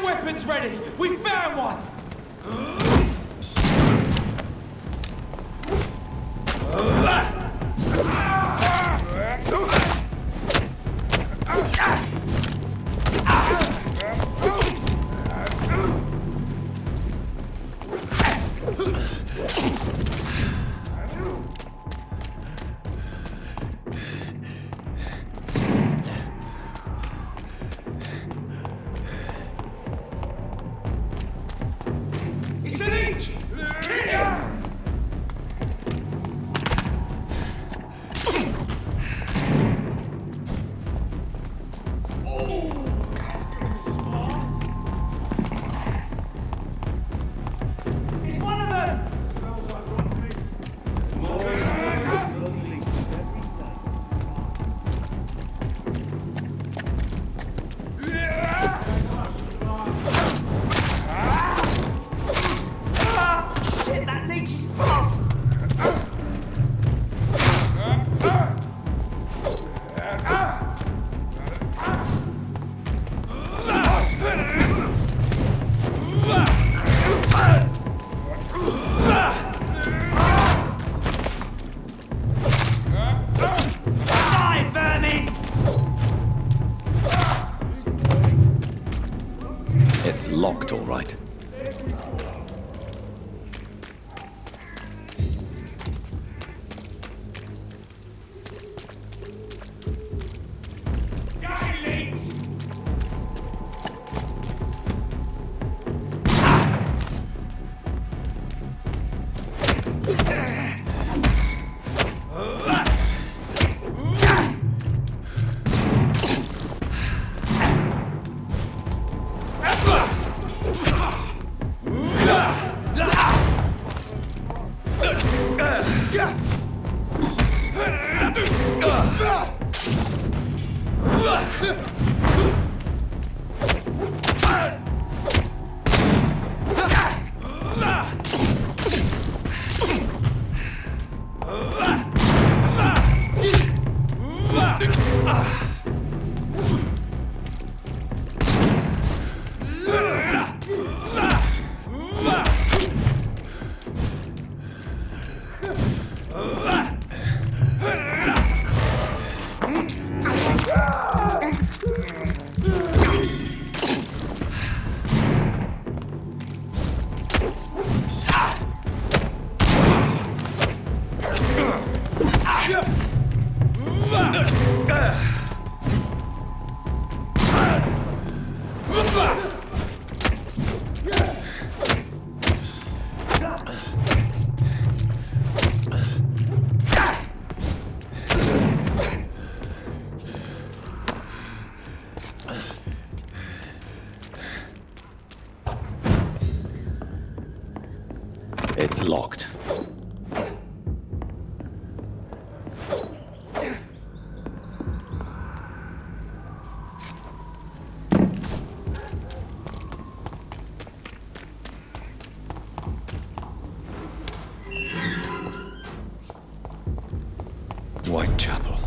weapons ready! We found one! It's an inch! It's one of them! Shit, that leech is fast! Die, vermin! It's locked, all right. Die, leech! It's locked. Whitechapel.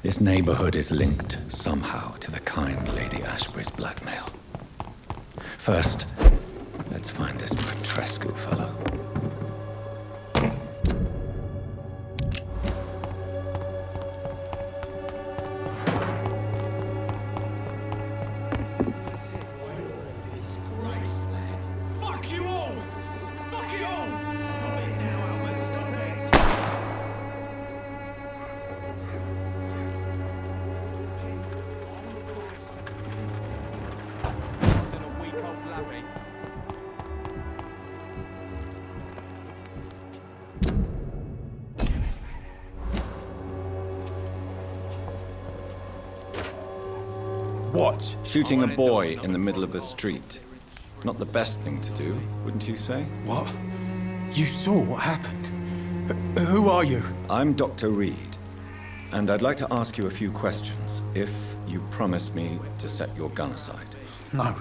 This neighborhood is linked somehow to the kind Lady Ashbury's blackmail. First, let's find this Petrescu fellow. Fuck you all! Fuck it all! Stop it now, Albert. Stop it! Than a weak-old lappy. What? Shooting a boy in the middle of the street. Not the best thing to do, wouldn't you say? What? You saw what happened? Who are you? I'm Dr. Reed, and I'd like to ask you a few questions, if you promise me to set your gun aside. No.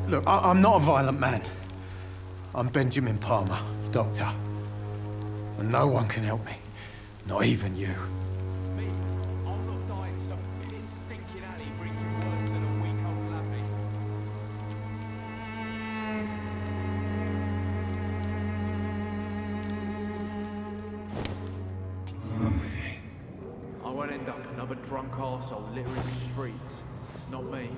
Look, I'm not a violent man. I'm Benjamin Palmer, doctor. And no one can help me. Not even you. Me, I'll not die in some stinking alley bringing you worse than a weak-old lappy. won't end up another drunk arsehole littering the streets. Not me.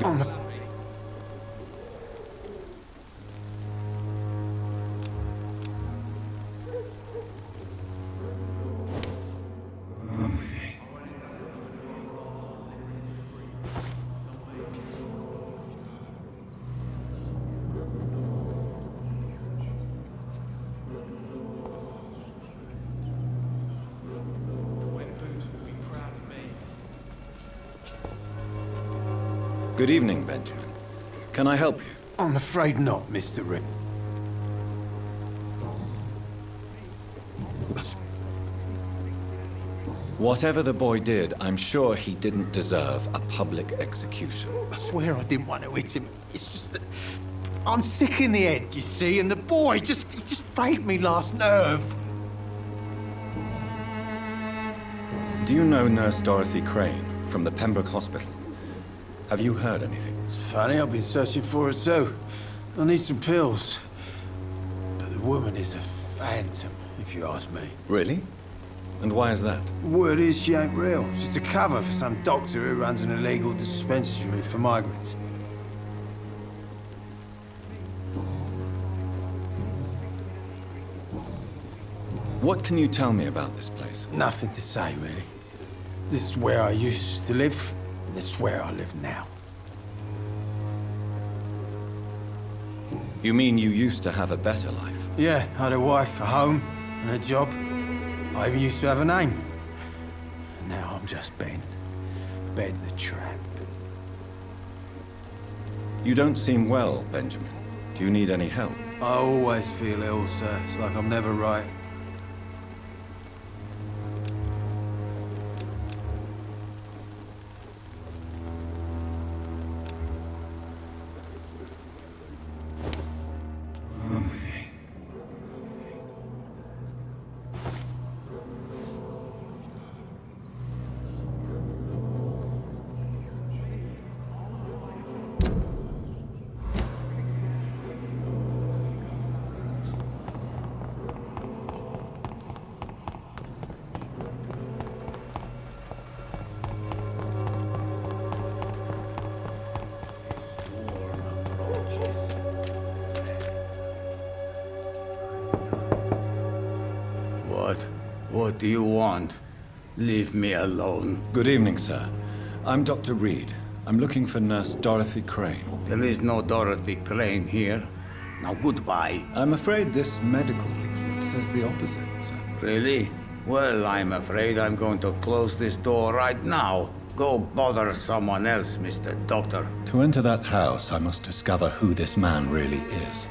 On the Good evening, Benjamin. Can I help you? I'm afraid not, Mr. Rick. Whatever the boy did, I'm sure he didn't deserve a public execution. I swear I didn't want to hit him. It's just that I'm sick in the head, you see, and the boy he just frayed me last nerve. Do you know Nurse Dorothy Crane from the Pembroke Hospital? Have you heard anything? It's funny, I've been searching for her too. I need some pills. But the woman is a phantom, if you ask me. Really? And why is that? Word is she ain't real. She's a cover for some doctor who runs an illegal dispensary for migrants. What can you tell me about this place? Nothing to say, really. This is where I used to live, and this is where I live now. You mean you used to have a better life? Yeah, I had a wife, a home, and a job. I even used to have a name. And now I'm just Ben. Ben the Tramp. You don't seem well, Benjamin. Do you need any help? I always feel ill, sir. It's like I'm never right. What do you want? Leave me alone. Good evening, sir. I'm Dr. Reed. I'm looking for Nurse Dorothy Crane. There is no Dorothy Crane here. Now goodbye. I'm afraid this medical leaflet says the opposite, sir. Really? Well, I'm afraid I'm going to close this door right now. Go bother someone else, Mr. Doctor. To enter that house, I must discover who this man really is.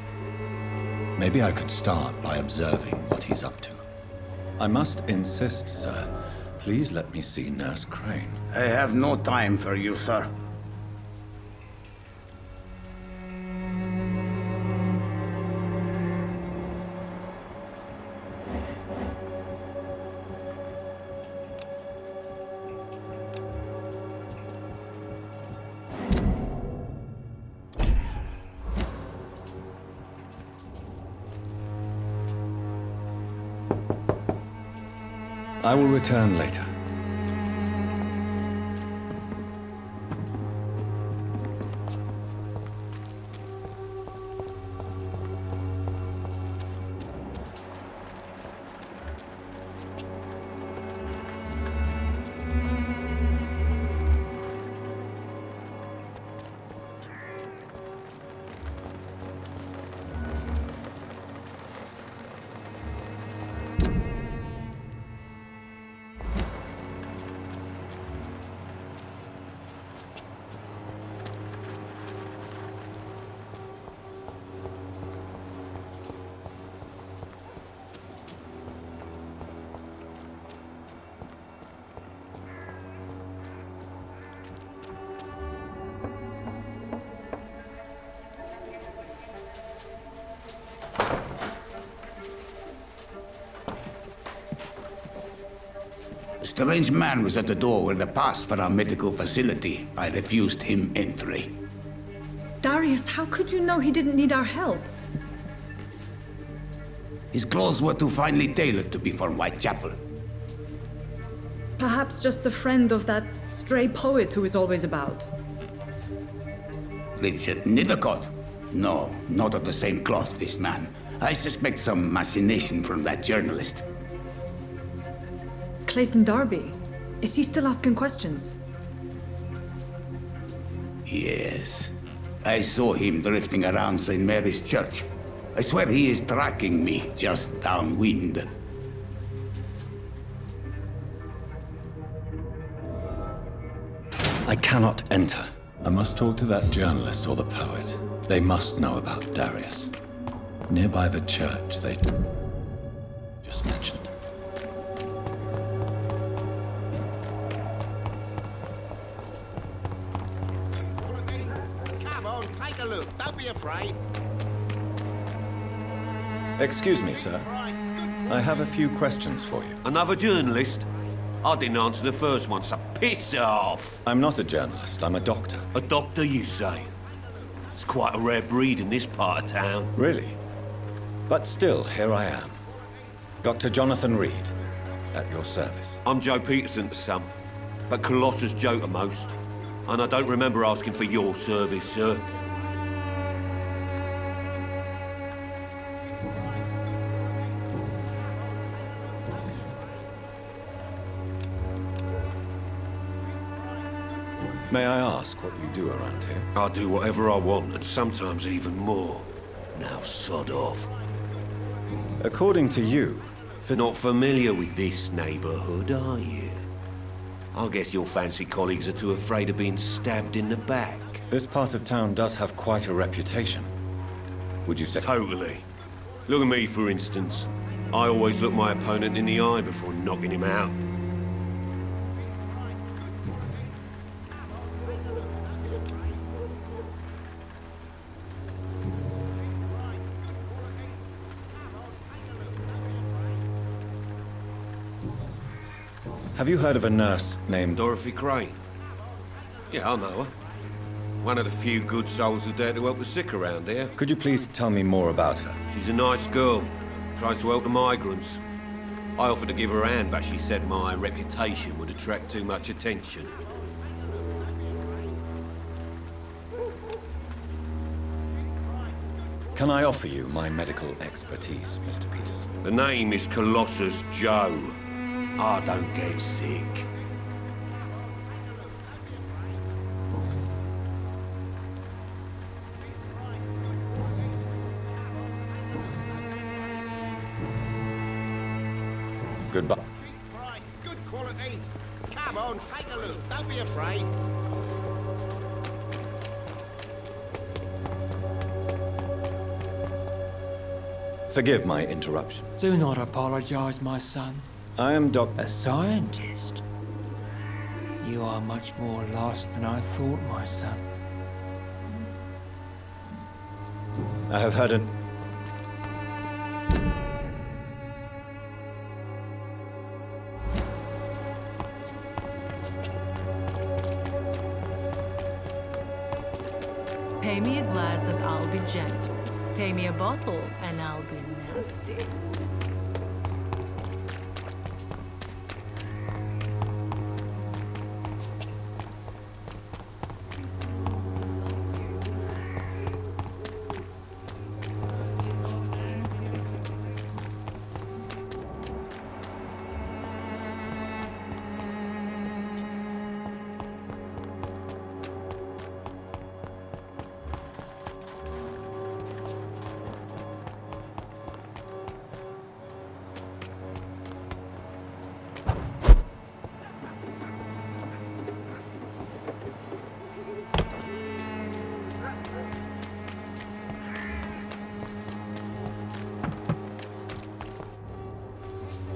Maybe I could start by observing what he's up to. I must insist, sir. Please let me see Nurse Crane. I have no time for you, sir. I will return later. Strange man was at the door with a pass for our medical facility. I refused him entry. Darius, how could you know he didn't need our help? His clothes were too finely tailored to be for Whitechapel. Perhaps just a friend of that stray poet who is always about. Richard Nethercott? No, not of the same cloth, this man. I suspect some machination from that journalist. Clayton Darby. Is he still asking questions? Yes. I saw him drifting around St. Mary's Church. I swear he is tracking me just downwind. I cannot enter. I must talk to that journalist or the poet. They must know about Darius. Nearby the church they just mentioned. Come on, take a look. Don't be afraid. Excuse me, sir. I have a few questions for you. Another journalist? I didn't answer the first one, so piss off! I'm not a journalist, I'm a doctor. A doctor, you say? It's quite a rare breed in this part of town. Really? But still, here I am. Dr. Jonathan Reed, at your service. I'm Joe Peterson to some, but Colossus Joe to most. And I don't remember asking for your service, sir. May I ask what you do around here? I do whatever I want, and sometimes even more. Now sod off. According to you, Not familiar with this neighborhood, are you? I guess your fancy colleagues are too afraid of being stabbed in the back. this part of town does have quite a reputation. Would you say? Totally. Look at me, for instance. I always look my opponent in the eye before knocking him out. Have you heard of a nurse named... Dorothy Crane? Yeah, I know her. One of the few good souls who dare to help the sick around here. Could you please tell me more about her? She's a nice girl. Tries to help the migrants. I offered to give her a hand, but she said my reputation would attract too much attention. Can I offer you my medical expertise, Mr. Peterson? The name is Colossus Joe. I don't get sick. Goodbye. Price, good quality. Come on, take a look. Don't be afraid. Forgive my interruption. Do not apologize, my son. I am A scientist? You are much more lost than I thought, my son. I have heard an... Pay me a glass and I'll be gentle. Pay me a bottle and I'll be nasty.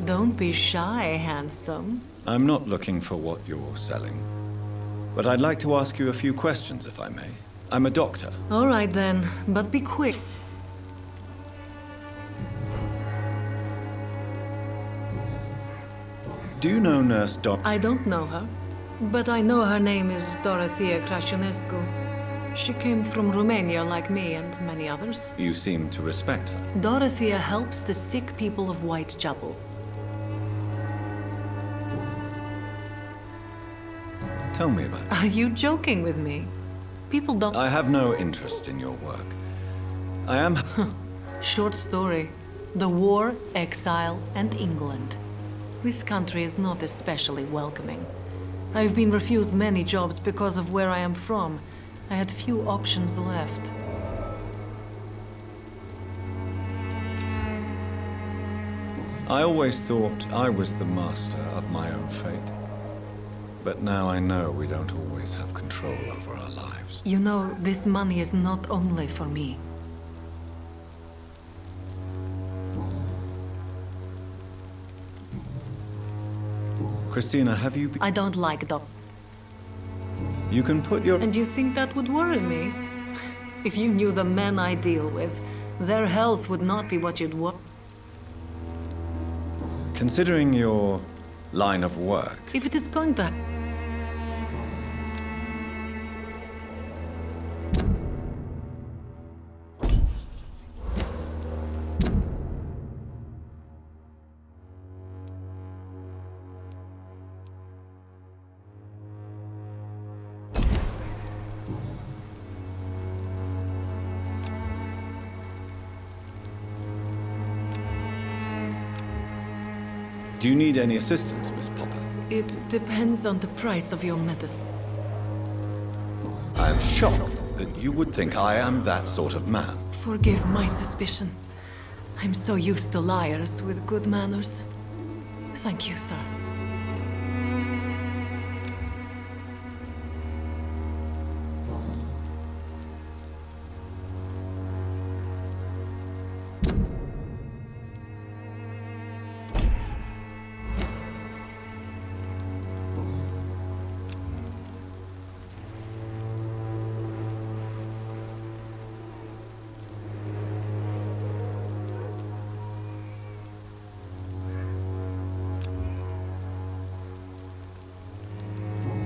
Don't be shy, handsome. I'm not looking for what you're selling. But I'd like to ask you a few questions, if I may. I'm a doctor. All right then, but be quick. Do you know Nurse I don't know her, but I know her name is Dorothea Crasionescu. She came from Romania like me and many others. You seem to respect her. Dorothea helps the sick people of Whitechapel. Tell me about it. Are you joking with me? People don't... I have no interest in your work. I am... Short story. The war, exile, and England. This country is not especially welcoming. I've been refused many jobs because of where I am from. I had few options left. I always thought I was the master of my own fate. But now I know we don't always have control over our lives. You know, this money is not only for me. Christina, have you... I don't like doc. You can put your... And you think that would worry me? If you knew the men I deal with, their health would not be what you'd want. Considering your line of work... If it is going to... Do you need any assistance, Miss Popper? It depends on the price of your medicine. I am shocked that you would think I am that sort of man. Forgive my suspicion. I'm so used to liars with good manners. Thank you, sir.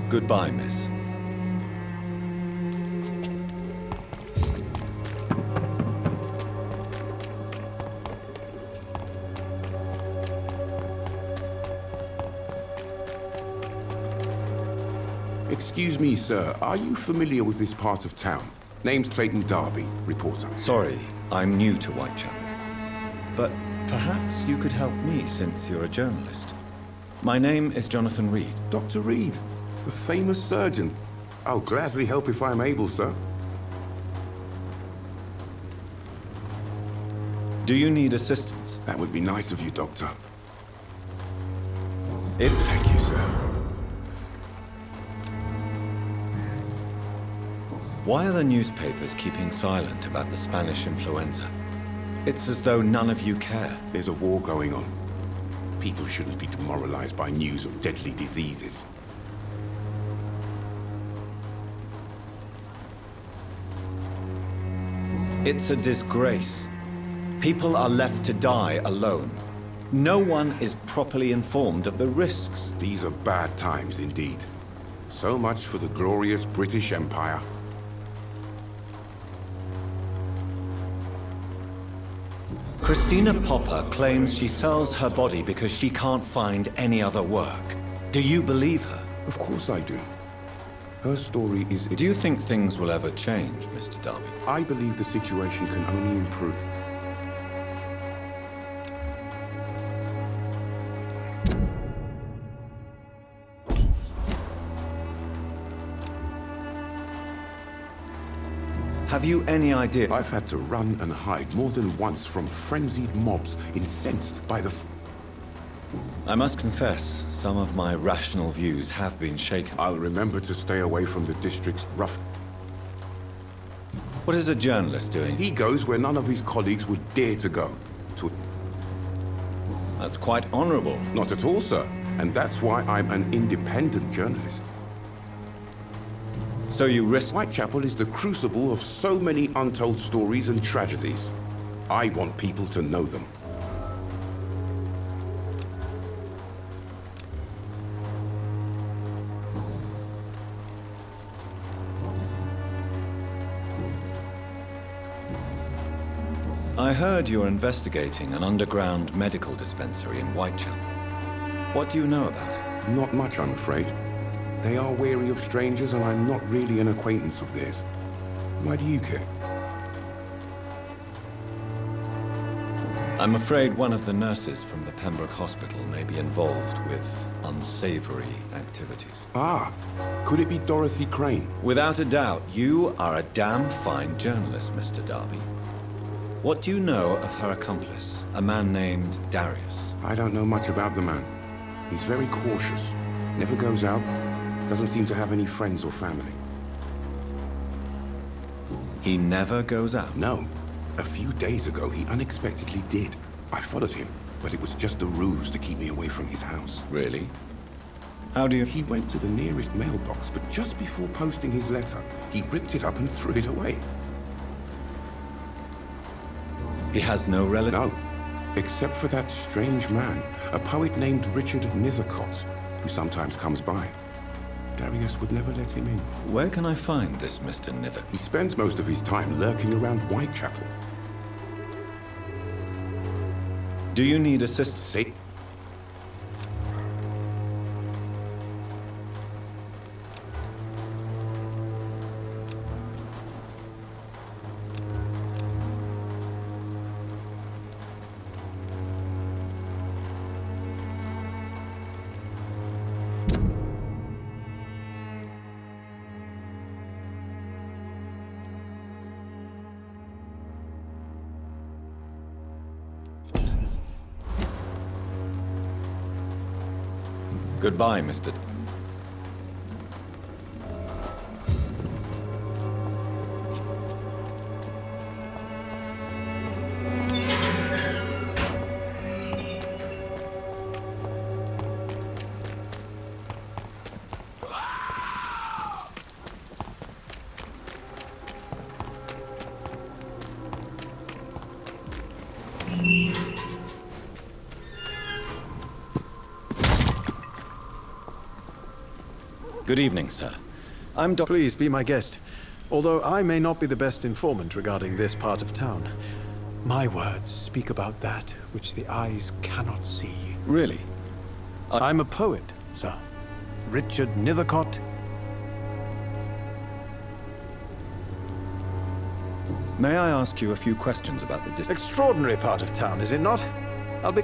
Goodbye, miss. Excuse me, sir. Are you familiar with this part of town? Name's Clayton Darby, reporter. Sorry, I'm new to Whitechapel. But perhaps you could help me since you're a journalist. My name is Jonathan Reed. Dr. Reed, the famous surgeon. I'll gladly help if I'm able, sir. Do you need assistance? That would be nice of you, Doctor. Thank you, sir. Why are the newspapers keeping silent about the Spanish influenza? It's as though none of you care. There's a war going on. People shouldn't be demoralized by news of deadly diseases. It's a disgrace. People are left to die alone. No one is properly informed of the risks. These are bad times indeed. So much for the glorious British Empire. Christina Popper claims she sells her body because she can't find any other work. Do you believe her? Of course I do. Her story is... Do you think things will ever change, Mr. Darby? I believe the situation can only improve. Have you any idea? I've had to run and hide more than once from frenzied mobs incensed by the... I must confess, some of my rational views have been shaken. I'll remember to stay away from the district's rough... What is a journalist doing? He goes where none of his colleagues would dare to go. That's quite honorable. Not at all, sir. And that's why I'm an independent journalist. So you risk... Whitechapel is the crucible of so many untold stories and tragedies. I want people to know them. I heard you're investigating an underground medical dispensary in Whitechapel. What do you know about it? Not much, I'm afraid. They are wary of strangers, and I'm not really an acquaintance of theirs. Why do you care? I'm afraid one of the nurses from the Pembroke Hospital may be involved with unsavory activities. Ah, could it be Dorothy Crane? Without a doubt, you are a damn fine journalist, Mr. Darby. What do you know of her accomplice, a man named Darius? I don't know much about the man. He's very cautious. Never goes out. Doesn't seem to have any friends or family. He never goes out? No. A few days ago, he unexpectedly did. I followed him, but it was just a ruse to keep me away from his house. Really? How do you... He went to the nearest mailbox, but just before posting his letter, he ripped it up and threw it away. He has no relative? No. Except for that strange man, a poet named Richard Nethercott, who sometimes comes by. Darius would never let him in. Where can I find this Mr. Nither? He spends most of his time lurking around Whitechapel. Do you need assistance? See? Goodbye, Mr. Good evening, sir. I'm Please be my guest. Although I may not be the best informant regarding this part of town, my words speak about that which the eyes cannot see. Really? I'm a poet, sir. Richard Nethercott. May I ask you a few questions about the Extraordinary part of town, is it not? I'll be...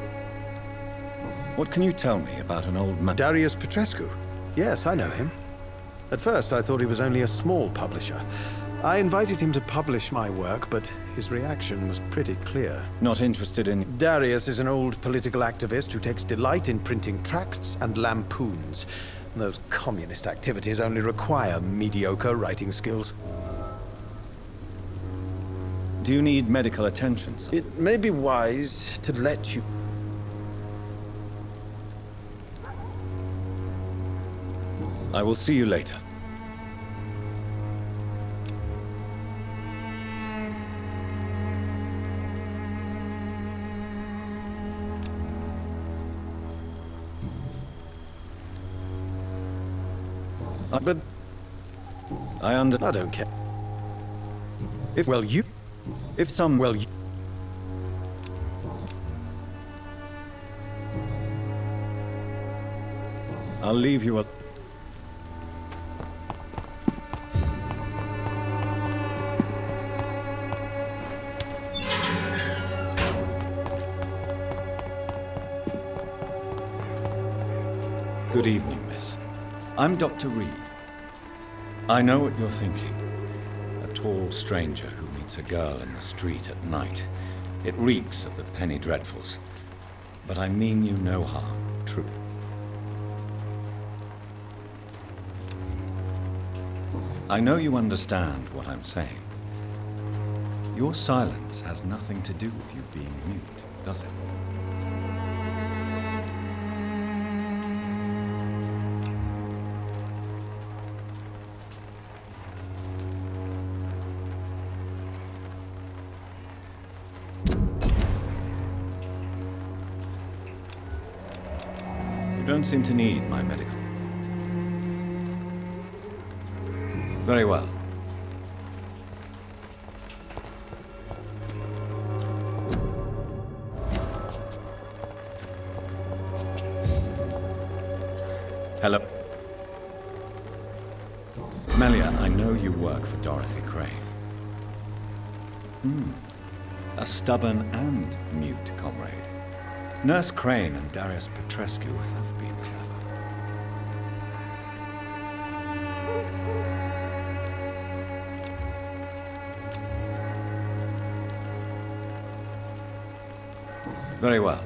What can you tell me about an old man? Darius Petrescu. Yes, I know him. At first, I thought he was only a small publisher. I invited him to publish my work, but his reaction was pretty clear. Not interested in... Darius is an old political activist who takes delight in printing tracts and lampoons. Those communist activities only require mediocre writing skills. Do you need medical attention, sir? It may be wise to let you... I will see you later. But... I don't care. If I'll leave you a... Good evening, miss. I'm Dr. Reed. I know what you're thinking. A tall stranger who meets a girl in the street at night. It reeks of the penny dreadfuls. But I mean you no harm, truly. I know you understand what I'm saying. Your silence has nothing to do with you being mute, does it? You don't seem to need my medical. Very well. Hello. Melia, I know you work for Dorothy Crane. A stubborn and mute comrade. Nurse Crane and Darius Petrescu have been clever. Very well.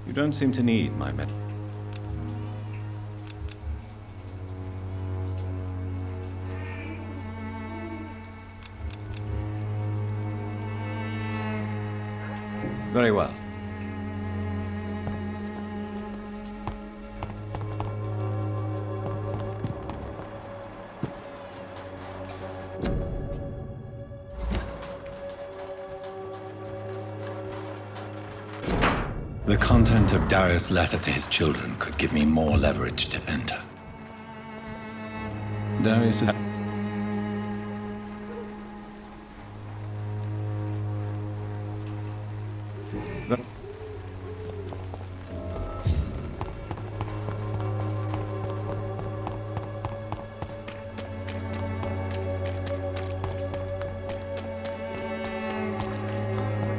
You don't seem to need my medal. Very well. The content of Darius' letter to his children could give me more leverage to enter. Darius is...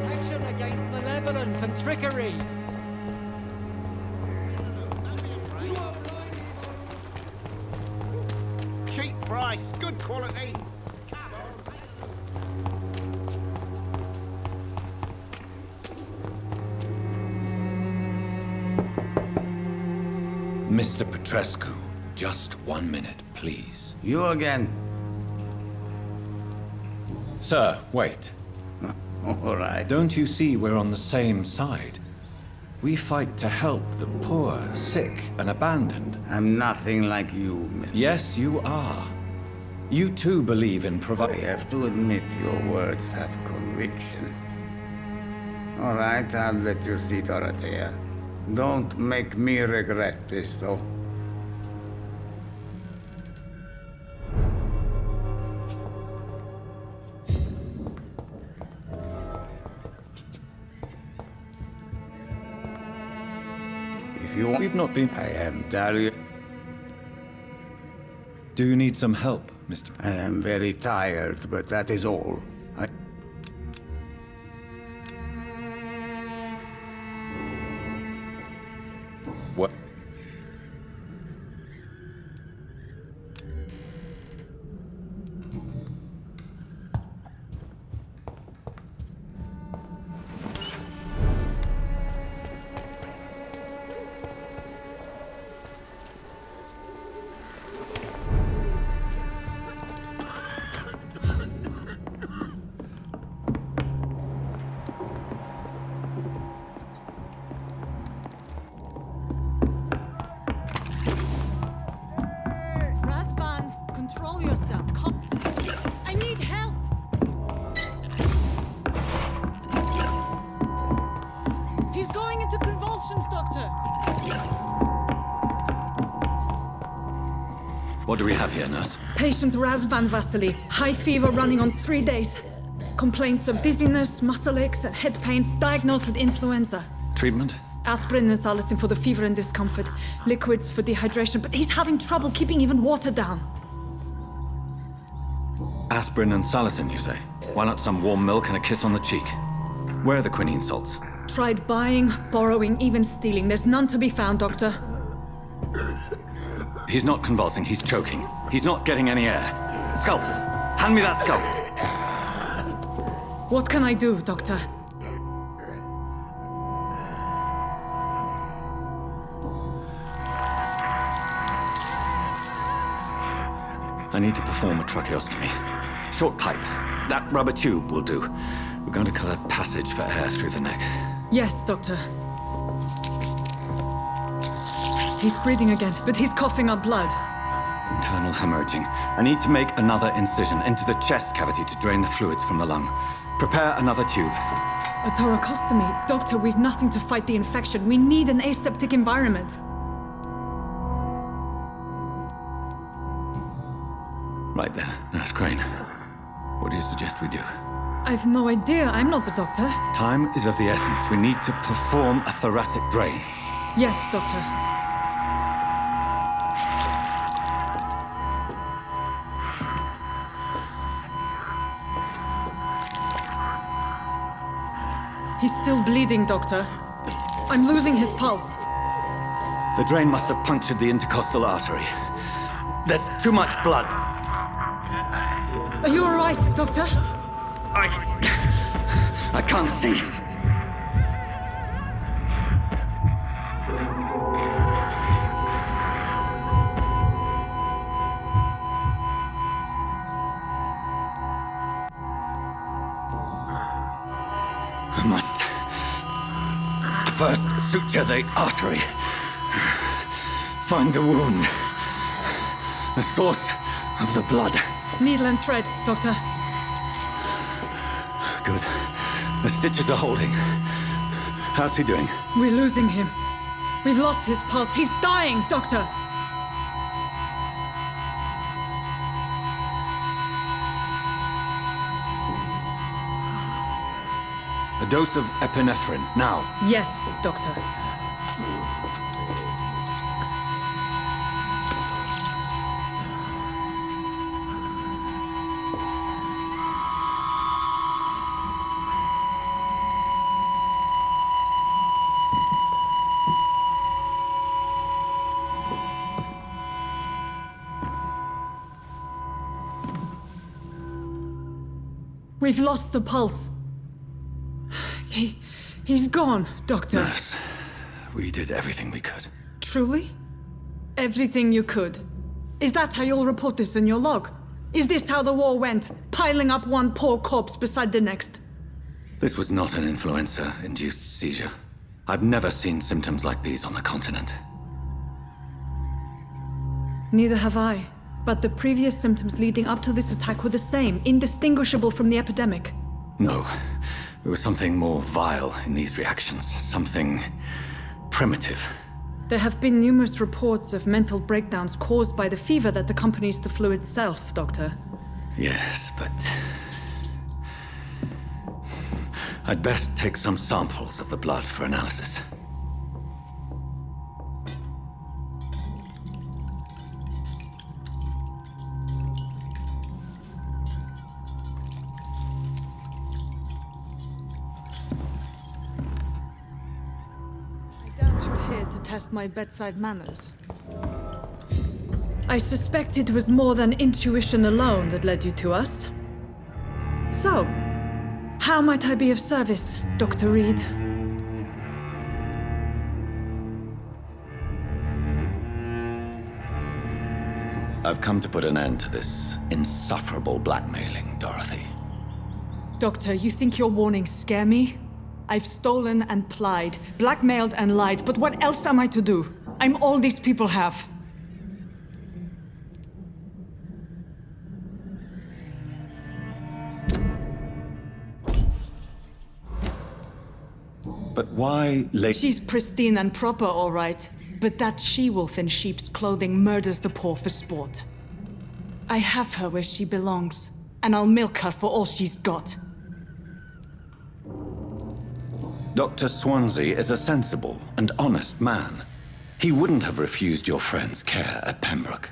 Protection against malevolence and trickery. Cheap price, good quality. Come on. Mr. Petrescu, just 1 minute, please. You again. Sir, wait. All right. Don't you see we're on the same side? We fight to help the poor, sick, and abandoned. I'm nothing like you, Mr. Yes, you are. You too believe in I providing... have to admit your words have conviction. All right, I'll let you see Dorothea. Don't make me regret this, though. If you want... We've not been... I am Darius. Do you need some help, Mr. I am very tired, but that is all. What? Control yourself. Come. I need help. He's going into convulsions, Doctor. What do we have here, nurse? Patient Razvan Vasily. High fever running on 3 days. Complaints of dizziness, muscle aches, and head pain. Diagnosed with influenza. Treatment? Aspirin and salicin for the fever and discomfort. Liquids for dehydration, but he's having trouble keeping even water down. Aspirin and salicin, you say? Why not some warm milk and a kiss on the cheek? Where are the quinine salts? Tried buying, borrowing, even stealing. There's none to be found, Doctor. He's not convulsing, he's choking. He's not getting any air. Scalpel! Hand me that scalpel! What can I do, Doctor? I need to perform a tracheostomy. Short pipe. That rubber tube will do. We're going to cut a passage for air through the neck. Yes, Doctor. He's breathing again, but he's coughing up blood. Internal hemorrhaging. I need to make another incision into the chest cavity to drain the fluids from the lung. Prepare another tube. A thoracostomy? Doctor, we've nothing to fight the infection. We need an aseptic environment. Right then, Nurse Crane. What do you suggest we do? I've no idea. I'm not the doctor. Time is of the essence. We need to perform a thoracic drain. Yes, Doctor. He's still bleeding, Doctor. I'm losing his pulse. The drain must have punctured the intercostal artery. There's too much blood. Are you all right, Doctor? I can't see. I must first suture the artery. Find the wound. The source of the blood. Needle and thread, Doctor. Good. The stitches are holding. How's he doing? We're losing him. We've lost his pulse. He's dying, Doctor! A dose of epinephrine, now. Yes, Doctor. We've lost the pulse. He's gone, Doctor. Nurse, we did everything we could. Truly? Everything you could? Is that how you'll report this in your log? Is this how the war went? Piling up one poor corpse beside the next? This was not an influenza-induced seizure. I've never seen symptoms like these on the continent. Neither have I. But the previous symptoms leading up to this attack were the same, indistinguishable from the epidemic. No. There was something more vile in these reactions. Something primitive. There have been numerous reports of mental breakdowns caused by the fever that accompanies the flu itself, Doctor. Yes, but... I'd best take some samples of the blood for analysis. To test my bedside manners. I suspect it was more than intuition alone that led you to us. So, how might I be of service, Dr. Reed? I've come to put an end to this insufferable blackmailing, Dorothy. Doctor, you think your warnings scare me? I've stolen and plied, blackmailed and lied, but what else am I to do? I'm all these people have. But why She's pristine and proper, all right. But that she-wolf in sheep's clothing murders the poor for sport. I have her where she belongs, and I'll milk her for all she's got. Dr. Swansea is a sensible and honest man. He wouldn't have refused your friend's care at Pembroke.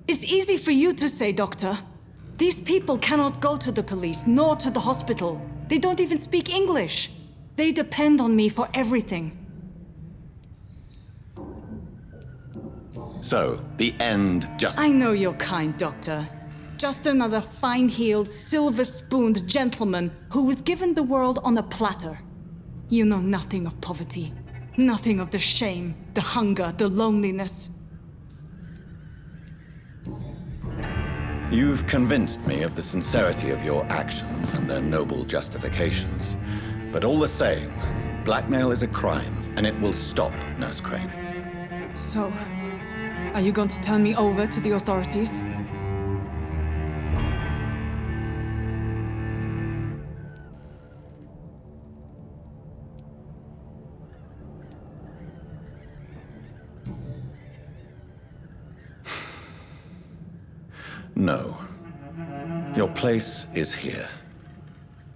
It's easy for you to say, Doctor. These people cannot go to the police, nor to the hospital. They don't even speak English. They depend on me for everything. So, the end just... I know your kind, Doctor. Just another fine-heeled, silver-spooned gentleman who was given the world on a platter. You know nothing of poverty. Nothing of the shame, the hunger, the loneliness. You've convinced me of the sincerity of your actions and their noble justifications. But all the same, blackmail is a crime, and it will stop, Nurse Crane. So, are you going to turn me over to the authorities? No. Your place is here.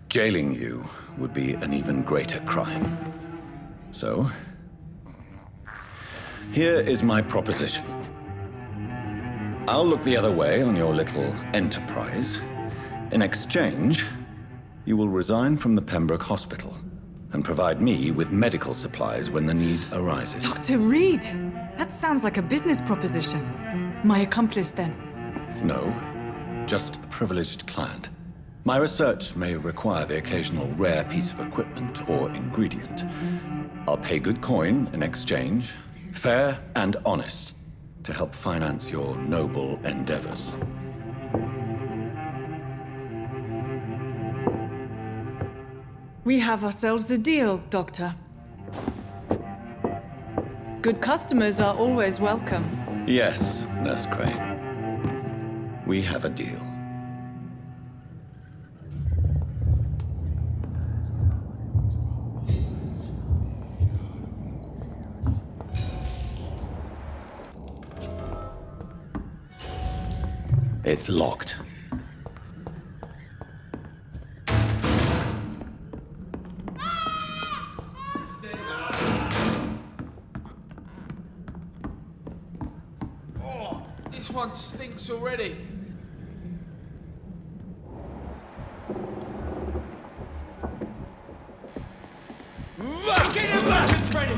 Jailing you would be an even greater crime. So, here is my proposition. I'll look the other way on your little enterprise. In exchange, you will resign from the Pembroke Hospital and provide me with medical supplies when the need arises. Dr. Reed! That sounds like a business proposition. My accomplice, then? No, just a privileged client. My research may require the occasional rare piece of equipment or ingredient. I'll pay good coin in exchange, fair and honest, to help finance your noble endeavors. We have ourselves a deal, Doctor. Good customers are always welcome. Yes, Nurse Crane. We have a deal. It's locked. Oh, this one stinks already. Get him back! It's ready!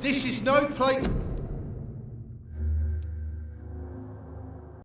This is no place.